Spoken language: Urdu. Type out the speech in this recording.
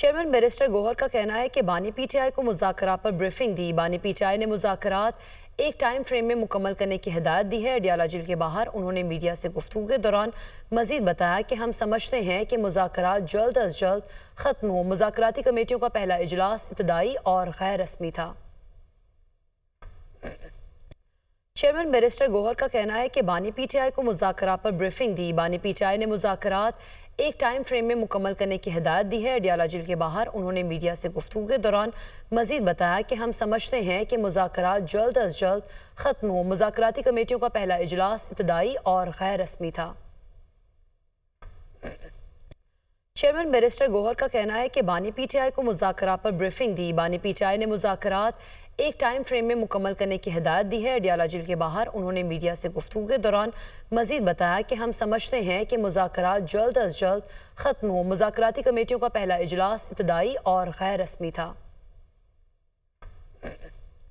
چیئرمین بیرسٹر گوہر کا کہنا ہے کہ بانی پی ٹی آئی کو مذاکرات پر بریفنگ دی۔ بانی پی ٹی آئی نے مذاکرات ایک ٹائم فریم میں مکمل کرنے کی ہدایت دی ہے۔ اڈیالہ جیل کے باہر انہوں نے میڈیا سے گفتگو کے دوران مزید بتایا کہ ہم سمجھتے ہیں کہ مذاکرات جلد از جلد ختم ہو۔ مذاکراتی کمیٹیوں کا پہلا اجلاس ابتدائی اور غیر رسمی تھا۔ چیئرمین بیرسٹر گوہر کا کہنا ہے کہ بانی پی ٹی آئی کو مذاکرات پر بریفنگ دی۔ بانی پی ٹی آئی نے مذاکرات ایک ٹائم فریم میں مکمل کرنے کی ہدایت دی ہے۔ اڈیالہ جیل کے باہر انہوں نے میڈیا سے گفتگو کے دوران مزید بتایا کہ ہم سمجھتے ہیں کہ مذاکرات جلد از جلد ختم ہو۔ مذاکراتی کمیٹیوں کا پہلا اجلاس ابتدائی اور غیر رسمی تھا۔ چیئرمین بیرسٹر گوہر کا کہنا ہے کہ بانی پی ٹی آئی کو مذاکرات پر بریفنگ دی۔ بانی پی ٹی آئی نے مذاکرات ایک ٹائم فریم میں مکمل کرنے کی ہدایت دی ہے۔ اڈیالہ جیل کے باہر انہوں نے میڈیا سے گفتگو کے دوران مزید بتایا کہ ہم سمجھتے ہیں کہ مذاکرات جلد از جلد ختم ہو۔ مذاکراتی کمیٹیوں کا پہلا اجلاس ابتدائی اور غیر رسمی تھا۔